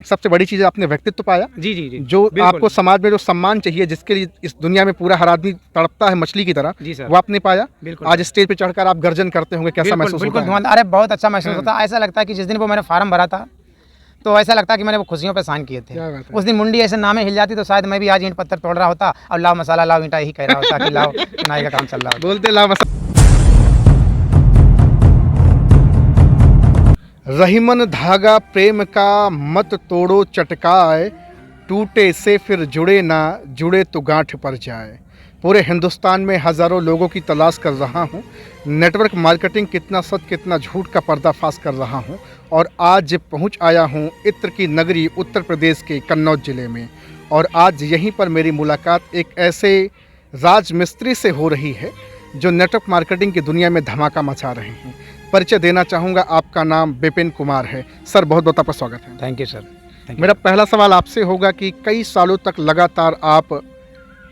सबसे बड़ी चीज़ आपने व्यक्तित्व पाया। जी जी जी, जो बिल्कुल। आपको समाज में जो सम्मान चाहिए, जिसके लिए इस दुनिया में पूरा हर आदमी तड़पता है मछली की तरह, जी सर, वो आपने पाया। बिल्कुल आज सर। स्टेज पे चढ़कर आप गर्जन करते होंगे, कैसा बिल्कुल महसूस बिल्कुल होता है? धुआं, अरे बहुत अच्छा महसूस हाँ। होता है। ऐसा लगता है कि जिस दिन वो मैंने फार्म भरा था, तो ऐसा लगता है कि मैंने वो खुशियों पे साइन किए थे। क्या बात है। उस दिन मुंडी ऐसे नामे हिल जाती तो शायद मैं भी आज ईंट पत्थर तोड़ रहा होता और लाओ मसाला लाओ ईंटा ही कह रहा होता कि लाओ चुनाई का काम चल रहा होता। बोलते ला रहीमन धागा प्रेम का मत तोड़ो चटकाए, टूटे से फिर जुड़े ना, जुड़े तो गांठ पर जाए। पूरे हिंदुस्तान में हज़ारों लोगों की तलाश कर रहा हूं, नेटवर्क मार्केटिंग कितना सच कितना झूठ का पर्दाफाश कर रहा हूं, और आज पहुंच आया हूं इत्र की नगरी उत्तर प्रदेश के कन्नौज ज़िले में। और आज यहीं पर मेरी मुलाकात एक ऐसे राजमिस्त्री से हो रही है जो नेटवर्क मार्केटिंग की दुनिया में धमाका मचा रहे हैं। परिचय देना चाहूँगा, आपका नाम विपिन कुमार है। सर बहुत बहुत आपका स्वागत है। Thank you sir. मेरा पहला सवाल आपसे होगा कि कई सालों तक लगातार आप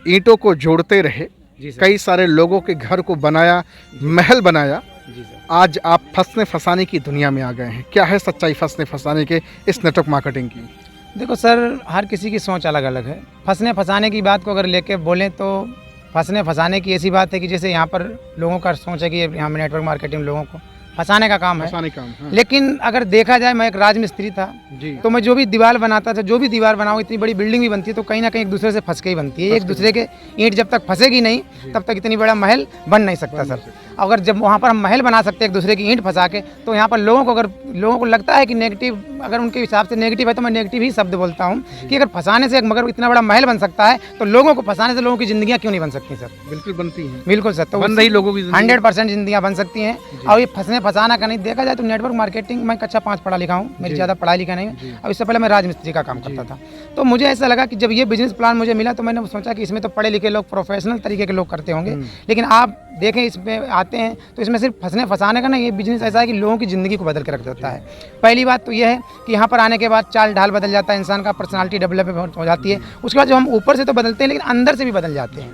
ईंटों को जोड़ते रहे, जी सर। कई सारे लोगों के घर को बनाया, महल बनाया, जी सर। आज आप फंसने फंसाने की दुनिया में आ गए हैं। क्या है सच्चाई फंसने फंसाने के इस नेटवर्क मार्केटिंग की? देखो सर, हर किसी की सोच अलग अलग है। फंसने फंसाने की बात को अगर लेके बोलें तो फंसने फंसाने की ऐसी बात है कि जैसे यहाँ पर लोगों का सोच है कि यहाँ नेटवर्क मार्केटिंग लोगों को फंसाने का काम है। फंसाने काम, हाँ। लेकिन अगर देखा जाए, मैं एक राजमिस्त्री था, जी। तो मैं जो भी दीवार बनाता था, जो भी दीवार बनाऊँ, इतनी बड़ी बिल्डिंग भी बनती है तो कहीं ना कहीं एक दूसरे से फंस के ही बनती है। एक दूसरे के ईंट जब तक फंसेगी नहीं तब तक इतनी बड़ा महल बन नहीं सकता सर। अगर जब वहाँ पर हम महल बना सकते हैं एक दूसरे की ईंट फंसा के, तो यहाँ पर लोगों को लगता है कि नेगेटिव, अगर उनके हिसाब से नेगेटिव है तो मैं नेगेटिव ही शब्द बोलता हूँ कि अगर फंसाने से मगर इतना बड़ा महल बन सकता है तो लोगों को फंसाने से लोगों की जिंदगियाँ क्यों नहीं बन सकती सर? बिल्कुल बनती हैं। बिल्कुल सर। तो बन रही लोगों की 100% जिंदगियाँ बन सकती हैं। और ये फंसने फंसाना का नहीं, देखा जाए तो नेटवर्क मार्केटिंग, मैं कक्षा 5 पढ़ा लिखा हूँ, मेरी ज़्यादा पढ़ाई लिखा नहीं है। अब इससे पहले मैं राजमिस्त्री का काम करता था। तो मुझे ऐसा लगा कि जब ये बिजनेस प्लान मुझे मिला तो मैंने सोचा कि इसमें तो पढ़े लिखे लोग, प्रोफेशनल तरीके के लोग करते होंगे, लेकिन आप देखें इसमें आते हैं तो इसमें सिर्फ फंसने फंसाने का नहीं, ये बिजनेस ऐसा है कि लोगों की ज़िंदगी को बदल के रख देता है। पहली बात तो यह है कि यहाँ पर आने के बाद चाल ढाल बदल जाता है, इंसान का पर्सनालिटी डेवलपमेंट हो जाती है। उसके बाद जो हम ऊपर से तो बदलते हैं लेकिन अंदर से भी बदल जाते हैं,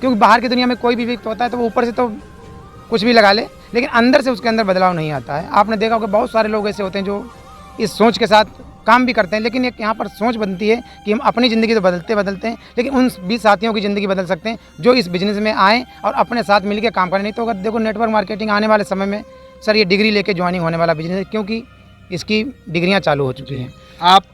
क्योंकि बाहर की दुनिया में कोई भी व्यक्ति होता है तो वो ऊपर से तो कुछ भी लगा ले, लेकिन अंदर से उसके अंदर बदलाव नहीं आता है। आपने देखा होगा बहुत सारे लोग ऐसे होते हैं जो इस सोच के साथ काम भी करते हैं, लेकिन एक यहाँ पर सोच बनती है कि हम अपनी ज़िंदगी तो बदलते हैं, लेकिन उन 20 साथियों की ज़िंदगी बदल सकते हैं जो इस बिज़नेस में आएँ और अपने साथ मिलकर काम करें। नहीं तो अगर देखो, नेटवर्क मार्केटिंग आने वाले समय में सर ये डिग्री लेके ज्वाइनिंग होने वाला बिजनेस है, क्योंकि इसकी डिग्रियाँ चालू हो चुकी हैं।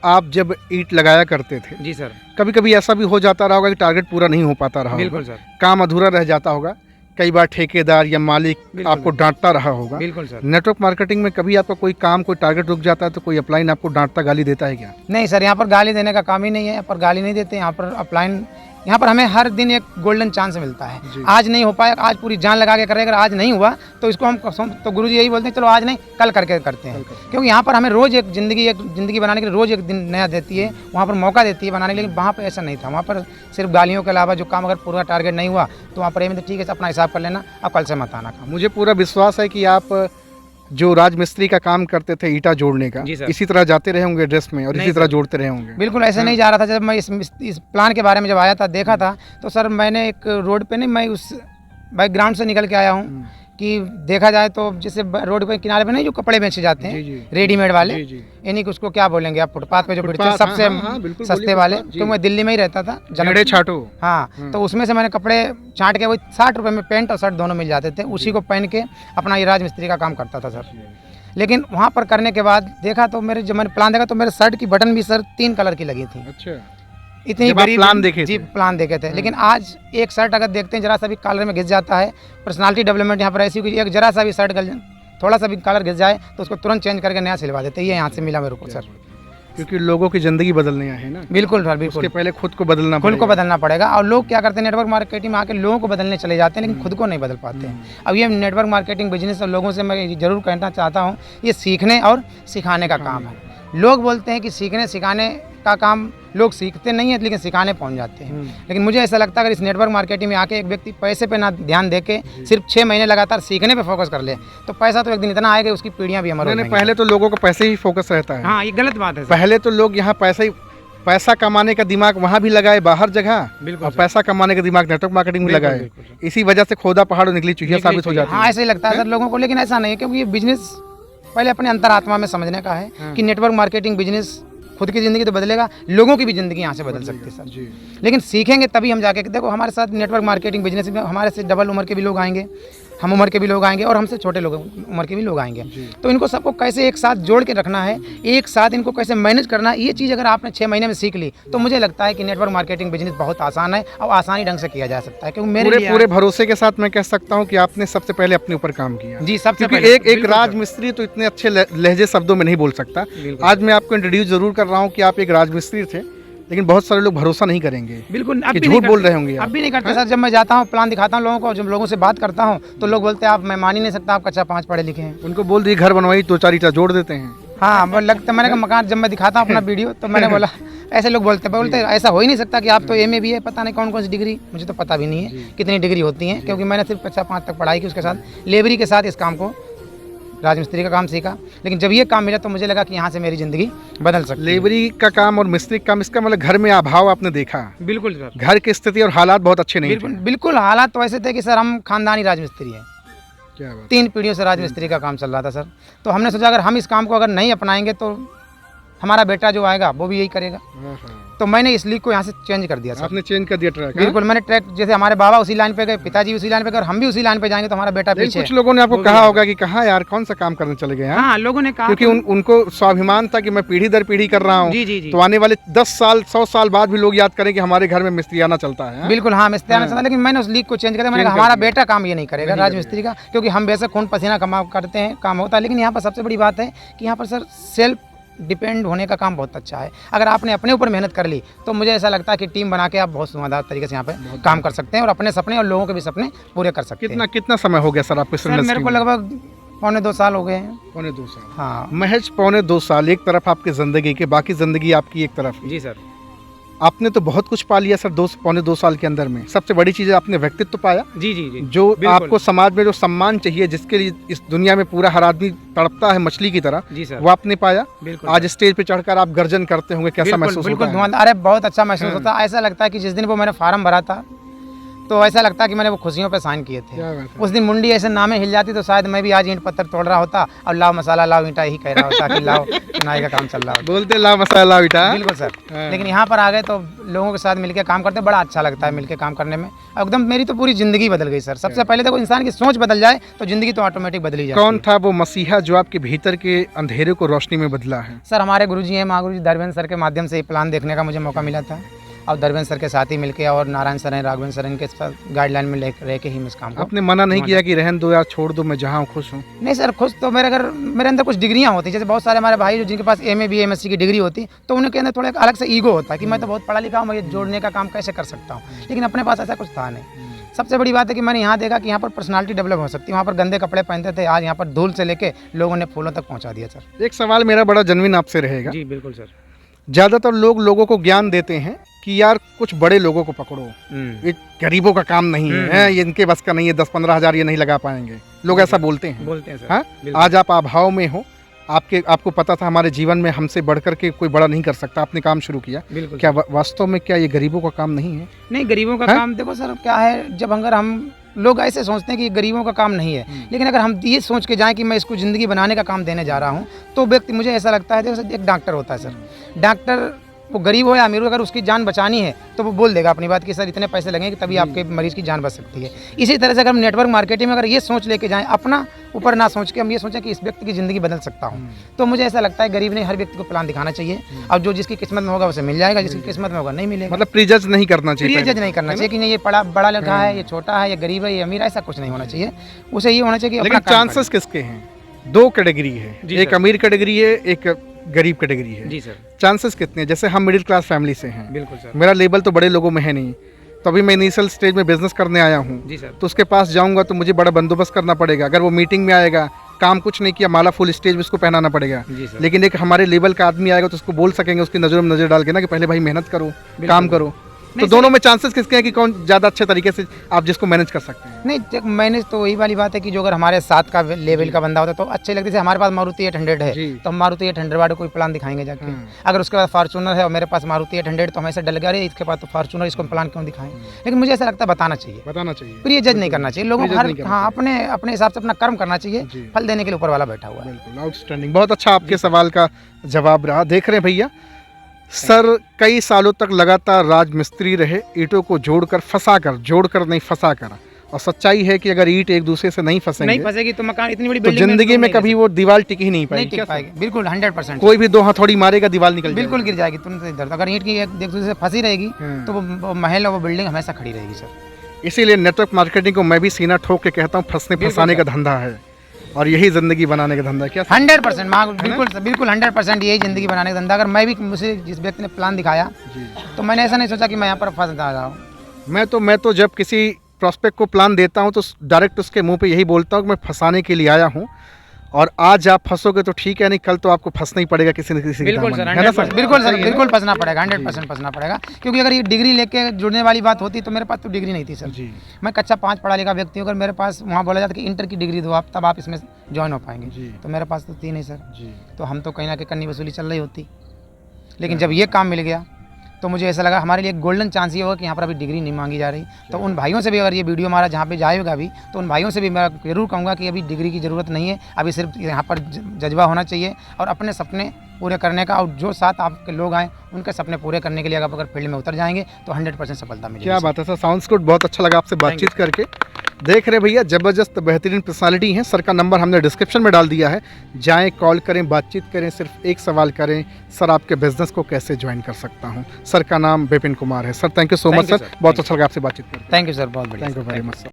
आप जब ईंट लगाया करते थे, जी सर। कभी कभी ऐसा भी हो जाता रहा होगा कि टारगेट पूरा नहीं हो पाता रहा होगा, बिल्कुल सर। काम अधूरा रह जाता होगा, कई बार ठेकेदार या मालिक आपको डांटता रहा होगा। बिल्कुल सर। नेटवर्क मार्केटिंग में कभी आपका कोई काम, कोई टारगेट रुक जाता है तो कोई अपलाइन आपको डांटता, गाली देता है क्या? नहीं सर, यहाँ पर गाली देने का काम ही नहीं है। यहाँ पर गाली नहीं देते, यहाँ पर अपलाइन, यहाँ पर हमें हर दिन एक गोल्डन चांस मिलता है। आज नहीं हो पाया, आज पूरी जान लगा के करें, अगर आज नहीं हुआ तो इसको हम तो गुरुजी यही बोलते हैं चलो आज नहीं कल करके करते हैं, क्योंकि यहाँ पर हमें रोज़ एक ज़िंदगी बनाने के लिए रोज़ एक दिन नया देती है, वहाँ पर मौका देती है बनाने के लिए। लेकिन वहाँ पर ऐसा नहीं था, वहाँ पर सिर्फ गालियों के अलावा जो काम अगर पूरा टारगेट नहीं हुआ तो वहाँ पर ये ठीक है अपना हिसाब कर लेना, अब कल से मत आना काम। मुझे पूरा विश्वास है कि आप जो राजमिस्त्री का काम करते थे ईंटा जोड़ने का, इसी तरह जाते रहे होंगे ड्रेस में और इसी तरह जोड़ते रहे होंगे। बिल्कुल ऐसे नहीं जा रहा था। जब मैं इस प्लान के बारे में जब आया था, देखा था, तो सर मैंने एक रोड पे नहीं, मैं उस बैकग्राउंड से निकल के आया हूँ कि देखा जाए तो जैसे रोड पे किनारे पे नहीं जो कपड़े बेचे जाते हैं रेडीमेड वाले, यानी कि उसको क्या बोलेंगे आप, फुटपाथ पे जो बिकते हैं सबसे सस्ते वाले, तो मैं दिल्ली में ही रहता था, जनड़े छाटो। हाँ, तो उसमें से मैंने कपड़े छाट के, वही 60 रुपये में पैंट और शर्ट दोनों मिल जाते थे, उसी को पहन के अपना ये राजमिस्त्री का काम करता था सर। लेकिन वहाँ पर करने के बाद देखा तो जब मैंने प्लान देखा तो मेरे शर्ट की बटन भी सर 3 कलर की लगी थी। अच्छा, इतनी गरीब प्लान देखे जी, प्लान देखे थे। लेकिन आज एक शर्ट अगर देखते हैं जरा सा भी कलर में घिस जाता है, पर्सनालिटी डेवलपमेंट यहाँ पर ऐसी हुई, एक जरा सा भी शर्ट थोड़ा सा भी कलर घिस जाए तो उसको तुरंत चेंज करके नया सिलवा देते हैं। ये यहाँ से मिला मेरे को सर, क्योंकि लोगों की ज़िंदगी बदलने आए हैं ना। बिल्कुल सर, बिल्कुल। उसके पहले खुद को बदलना पड़ेगा। और लोग क्या करते हैं, नेटवर्क मार्केटिंग में आके लोगों को बदलने चले जाते हैं, लेकिन खुद को नहीं बदल पाते हैं। अब ये नेटवर्क मार्केटिंग बिजनेस और लोगों से मैं ज़रूर कहना चाहता हूँ, ये सीखने और सिखाने का काम है। लोग बोलते हैं कि सीखने सिखाने का काम, लोग सीखते नहीं है लेकिन सिखाने पहुंच जाते हैं। लेकिन मुझे ऐसा लगता है अगर इस नेटवर्क मार्केटिंग में आके एक व्यक्ति पैसे पे ना ध्यान देके सिर्फ 6 महीने लगातार सीखने पे फोकस कर ले तो पैसा तो एक दिन इतना आएगा उसकी पीढ़ियां भी हमारे। पहले तो लोगों को पैसे ही फोकस रहता है। हाँ, ये गलत बात है। पहले तो लोग यहाँ पैसा कमाने का दिमाग वहाँ भी लगाए बाहर जगह, और पैसा कमाने का दिमाग नेटवर्क मार्केटिंग में लगाए। इसी वजह से खोदा पहाड़ निकली चुहिया साबित हो जाती है। हाँ, ऐसे ही लगता है सर लोगों को, लेकिन ऐसा नहीं है, क्योंकि ये बिजनेस पहले अपने अंतरात्मा में समझने का है कि नेटवर्क मार्केटिंग बिजनेस खुद की ज़िंदगी तो बदलेगा, लोगों की भी ज़िंदगी यहाँ से बदल सकती है सर। जी लेकिन सीखेंगे तभी हम जाके, देखो हमारे साथ नेटवर्क मार्केटिंग बिजनेस में हमारे से डबल उम्र के भी लोग आएंगे, हम उम्र के भी लोग आएंगे और हमसे छोटे लोग उम्र के भी लोग आएंगे। तो इनको सबको कैसे एक साथ जोड़ के रखना है, एक साथ इनको कैसे मैनेज करना है, ये चीज़ अगर आपने 6 महीने में सीख ली तो मुझे लगता है कि नेटवर्क मार्केटिंग बिजनेस बहुत आसान है और आसानी ढंग से किया जा सकता है। क्योंकि मेरे लिए पूरे भरोसे के साथ मैं कह सकता हूँ कि आपने सबसे पहले अपने ऊपर काम किया। जी सबसे क्योंकि पहले एक राजमिस्त्री तो इतने अच्छे लहजे शब्दों में नहीं बोल सकता। आज मैं आपको इंट्रोड्यूस जरूर कर रहा हूँ कि आप एक राजमिस्त्री थे, लेकिन बहुत सारे लोग भरोसा नहीं करेंगे, बिल्कुल कि झूठ बोल रहे होंगे। अब भी नहीं करते सर। जब मैं जाता हूँ प्लान दिखाता हूँ लोगों को, जब लोगों से बात करता हूँ तो लोग बोलते हैं आप, मैं मान ही नहीं सकता आप कच्चा 5 पढ़े लिखे हैं। उनको बोल दिए घर बनवाई 2-4 ईंटा जोड़ देते हैं। हाँ वो लगता, मैंने कहा मकान, जब मैं दिखाता हूँ अपना वीडियो तो मैंने बोला ऐसे लोग बोलते ऐसा हो ही नहीं सकता कि आप तो एमए भी है, पता नहीं कौन कौन सी डिग्री, मुझे तो पता भी नहीं है कितनी डिग्री होती हैं, क्योंकि मैंने सिर्फ कक्षा 5 तक पढ़ाई की, उसके साथ लेबरी के साथ इस काम को, राजमिस्त्री का काम सीखा। लेकिन जब ये काम मिला तो मुझे लगा कि यहाँ से मेरी ज़िंदगी बदल सकती है। लेबरी का काम और मिस्त्री का काम, इसका मतलब घर में अभाव आपने देखा। बिल्कुल सर, घर की स्थिति और हालात बहुत अच्छे नहीं बिल्कुल बिल्कुल हालात तो ऐसे थे कि सर हम खानदानी राजमिस्त्री हैं, क्या बात। 3 पीढ़ियों से राजमिस्त्री का काम चल रहा था सर। तो हमने सोचा अगर हम इस काम को अगर नहीं अपनाएंगे तो हमारा बेटा जो आएगा वो भी यही करेगा। तो मैंने इस लीग को यहाँ से चेंज कर दिया सर। आपने चेंज कर दिया ट्रैक। बिल्कुल, मैंने ट्रैक, जैसे हमारे बाबा उसी लाइन पे गए, पिताजी उसी लाइन पे गए और हम भी उसी लाइन पे जाएंगे तो हमारा बेटा पीछे। कुछ लोगों ने आपको कहा होगा कि कहाँ यार कौन सा काम करने चले गए। हाँ लोगों ने कहा, क्योंकि उनको स्वाभिमान था कि मैं पीढ़ी दर पीढ़ी कर रहा हूँ। जी। तो आने वाले 10 साल 100 साल बाद भी लोग याद करें कि हमारे घर में मिस्त्रियाना चलता है। बिल्कुल हाँ मिस्त्री आना चाहता, लेकिन मैंने उस लीग को चेंज कर दिया। मैंने कहा हमारा बेटा काम ये नहीं करेगा राजमिस्त्री का, क्योंकि हम बेशक खून पसीना कमा करते हैं, काम होता है, लेकिन यहाँ पर सबसे बड़ी बात है कि यहाँ पर सर सेल्फ डिपेंड होने का काम बहुत अच्छा है। अगर आपने अपने ऊपर मेहनत कर ली तो मुझे ऐसा लगता है कि टीम बना के आप बहुत सुंदर तरीके से यहाँ पे काम कर सकते हैं और अपने सपने और लोगों के भी सपने पूरे कर सकते हैं। कितना समय हो गया सर आपको? सर मेरे को लगभग 1.25 साल हो गए हैं। 1.25 साल। हाँ महज 1.25 साल। एक तरफ आपकी ज़िंदगी के, बाकी ज़िंदगी आपकी एक तरफ। जी सर। आपने तो बहुत कुछ पा लिया सर 2.25 साल के अंदर में। सबसे बड़ी चीज़ है आपने व्यक्तित्व पाया। जी जो आपको समाज में जो सम्मान चाहिए, जिसके लिए इस दुनिया में पूरा हर आदमी तड़पता है मछली की तरह, जी सर, वो आपने पाया। आज स्टेज पे चढ़कर आप गर्जन करते होंगे, कैसा महसूस होता है? अरे बहुत अच्छा महसूस होता है। ऐसा लगता है कि जिस दिन वो मैंने फार्म भरा था तो ऐसा लगता है कि मैंने वो खुशियों पे साइन किए थे। उस दिन मुंडी ऐसे नामे हिल जाती तो शायद मैं भी आज ईंट पत्थर तोड़ रहा होता और लाओ मसाला लाओ ईंटा ही कह रहा होता कि लाओ नाई का काम चल रहा होता। बोलते लाओ मसाला लाओ ईंटा। बिल्कुल सर। लेकिन यहाँ पर आ गए तो लोगों के साथ मिलकर काम करते बड़ा अच्छा लगता है, मिलकर काम करने में एकदम मेरी तो पूरी जिंदगी बदल गई सर। सबसे पहले देखो इंसान की सोच बदल जाए तो जिंदगी तो ऑटोमेटिक बदली जाए। कौन था वो मसीहा जो आपके भीतर के अंधेरे को रोशनी में बदला है? सर हमारे गुरुजी हैं, महागुरु धर्मेंद्र सर के माध्यम से ये प्लान देखने का मुझे मौका मिला था और धर्मेंद्र सर के साथ ही मिलके और नारायण सर हैं, राघवेंद्र सर इनके साथ गाइडलाइन में रह के ही मैं इस काम को। आपने मना नहीं किया कि रहन दो यार, छोड़ दो, मैं जहाँ हूँ खुश हूँ? नहीं सर, खुश तो मेरे अंदर कुछ डिग्रियाँ होती, जैसे बहुत सारे हमारे भाई जो जिनके पास एमए बीए एमएससी की डिग्री होती तो उनके अंदर थोड़ा अलग से ईगो होता है कि मैं तो बहुत पढ़ा लिखा हूँ, मैं ये जोड़ने का काम कैसे कर सकता हूँ। लेकिन अपने पास ऐसा कुछ था नहीं। सबसे बड़ी बात है कि मैंने यहाँ देखा कि यहाँ पर पर्सनालिटी डेवलप हो सकती है। वहाँ पर गंदे कपड़े पहनते थे, आज यहाँ पर धूल से लेके लोगों ने फूलों तक पहुँचा दिया सर। एक सवाल मेरा बड़ा जेन्युइन आपसे रहेगा। जी बिल्कुल सर। ज़्यादातर लोगों को ज्ञान देते हैं कि यार कुछ बड़े लोगों को पकड़ो, ये गरीबों का काम नहीं है, ये इनके बस का नहीं है, 10-15 हज़ार ये नहीं लगा पाएंगे, लोग ऐसा बोलते हैं सर। हाँ? आज आप अभाव में हो, आपको पता था हमारे जीवन में हमसे बढ़कर के कोई बड़ा नहीं कर सकता, आपने काम शुरू किया। बिल्कुल। क्या वास्तव में क्या ये गरीबों का काम नहीं है? नहीं, गरीबों का काम देखो सर क्या है, जब अगर हम लोग ऐसे सोचते हैं कि गरीबों का काम नहीं है, लेकिन अगर हम ये सोच के जाएं कि मैं इसको ज़िंदगी बनाने का काम देने जा रहा हूँ तो व्यक्ति, मुझे ऐसा लगता है देखो एक डॉक्टर होता है सर, डॉक्टर वो गरीब हो या अमीर हो, अगर उसकी जान बचानी है तो वो बोल देगा अपनी बात कि सर इतने पैसे लगेंगे तभी आपके मरीज की जान बच सकती है। इसी तरह से अगर हम नेटवर्क मार्केटिंग में अगर ये सोच लेके जाएं, अपना ऊपर ना सोच के हम ये सोचें कि इस व्यक्ति की ज़िंदगी बदल सकता हूँ, तो मुझे ऐसा लगता है गरीब नहीं, हर व्यक्ति को प्लान दिखाना चाहिए और जो जिसकी किस्मत में होगा उसे मिल जाएगा, जिसकी किस्मत में होगा नहीं मिलेगा। मतलब प्रीजज नहीं करना चाहिए, प्रीजज नहीं करना चाहिए कि नहीं ये बड़ा लिखा है, ये छोटा है, ये गरीब है, ये अमीर है, ऐसा कुछ नहीं होना चाहिए। उसे ये होना चाहिए कि लेकिन चांसेस किसके हैं? 2 कैटेगरी है, एक अमीर कैटेगरी है, एक गरीब कैटेगरी है। जी सर। चांसेस कितने हैं? जैसे हम मिडिल क्लास फैमिली से हैं, बिल्कुल सर, मेरा लेवल तो बड़े लोगों में है नहीं, तो अभी मैं इनिशियल स्टेज में बिजनेस करने आया हूँ। जी सर। तो उसके पास जाऊँगा तो मुझे बड़ा बंदोबस्त करना पड़ेगा। अगर वो मीटिंग में आएगा, काम कुछ नहीं किया, माला फुल स्टेज में उसको पहनाना पड़ेगा। लेकिन एक हमारे लेवल का आदमी आएगा तो उसको बोल सकेंगे, उसकी नज़रों में नज़र डाल के ना कि पहले भाई मेहनत करो, काम करो। तो दोनों में चांसेस किसके हैं कि कौन ज़्यादा अच्छे तरीके से आप जिसको मैनेज कर सकते हैं? नहीं, मैनेज तो वही वाली बात है कि जो अगर हमारे साथ का लेवल का बंदा होता है तो अच्छे लगते हैं। हमारे पास मारुति 800 है तो हम मारुति 800 वाले कोई प्लान दिखाएंगे जाके। अगर उसके बाद फॉर्चूनर है और मेरे पास मारुति 800 तो हमें डर गया, अरे इसके पास तो फॉर्चूनर, इसको प्लान क्यों दिखाएं? लेकिन मुझे ऐसा लगता है बताना चाहिए, प्रिय जज नहीं करना चाहिए लोगों को। हाँ, अपने हिसाब से अपना कर्म करना चाहिए, फल देने के लिए ऊपर वाला बैठा हुआ है। बिल्कुल आउटस्टैंडिंग, बहुत अच्छा आपके सवाल का जवाब रहा। देख रहे हैं भैया, सर कई सालों तक लगातार राजमिस्त्री रहे, ईंटों को जोड़कर नहीं फंसाकर, और सच्चाई है कि अगर ईंट एक दूसरे से नहीं फंसेंगे नहीं फंसेगी तो मकान इतनी बड़ी तो बिल्डिंग जिंदगी में कभी वो दीवार टिक ही नहीं नहीं पाएगी। टिक पाएगी। बिल्कुल 100%। कोई भी दो हथौड़ी मारेगा दीवार निकल बिल्कुल गिर जाएगी तुरंत इधर। अगर ईंट की एक दूसरे से फंसी रहेगी तो वो महल और वो बिल्डिंग हमेशा खड़ी रहेगी सर। इसीलिए नेटवर्क मार्केटिंग को मैं भी सीना ठोक के कहता हूँ, फंसने फंसाने का धंधा है और यही जिंदगी बनाने का धंधा है। क्या 100% बिल्कुल 100% यही जिंदगी बनाने का धंधा। अगर मैं भी, मुझे जिस व्यक्ति ने प्लान दिखाया तो मैंने ऐसा नहीं सोचा कि मैं यहाँ पर फंस जा रहा हूँ। मैं तो जब किसी प्रॉस्पेक्ट को प्लान देता हूँ तो डायरेक्ट उसके मुंह पे यही बोलता हूँ कि मैं फंसाने के लिए आया हूँ, और आज आप फंसोगे तो ठीक है, नहीं कल तो आपको फंसना ही पड़ेगा किसी न किसी बिल्कुल दामन सर, में, है ना सर? बिल्कुल फंसना पड़ेगा, 100% फंसना पड़ेगा। क्योंकि अगर ये डिग्री लेके जुड़ने वाली बात होती तो मेरे पास तो डिग्री नहीं थी सर जी। मैं कक्षा 5 पढ़ा लिखा व्यक्ति हूँ। अगर मेरे पास वहाँ बोला जाता कि इंटर की डिग्री दो आप, तब आप इसमें ज्वाइन हो पाएंगे जी। तो मेरे पास तो थी नहीं सर जी। तो हम तो कहीं ना कहीं कन्नी वसूली चल रही होती। लेकिन जब ये काम मिल गया तो मुझे ऐसा लगा हमारे लिए एक गोल्डन चांस ये होगा कि यहाँ पर अभी डिग्री नहीं मांगी जा रही। तो उन भाइयों से भी, अगर ये वीडियो हमारा जहाँ पे जाएगा भी, तो उन भाइयों से भी मैं ज़रूर कहूँगा कि अभी डिग्री की ज़रूरत नहीं है। अभी सिर्फ यहाँ पर जज्बा होना चाहिए और अपने सपने पूरे करने का, और जो साथ आपके लोग आए उनके सपने पूरे करने के लिए अगर फील्ड में उतर जाएंगे तो 100% सफलता मिलेगी। क्या बात है सर, साउंड्स गुड, बहुत अच्छा लगा आपसे बातचीत करके। देख रहे भैया, ज़बरदस्त बेहतरीन पर्सनालिटी हैं। सर का नंबर हमने डिस्क्रिप्शन में डाल दिया है, जाएं, कॉल करें, बातचीत करें। सिर्फ एक सवाल करें, सर आपके बिजनेस को कैसे ज्वाइन कर सकता हूं। सर का नाम विपिन कुमार है। Sir thank you so much sir, बहुत अच्छा लगा आपसे बातचीत करके। थैंक यू सर, बहुत बढ़िया। Thank you very much sir.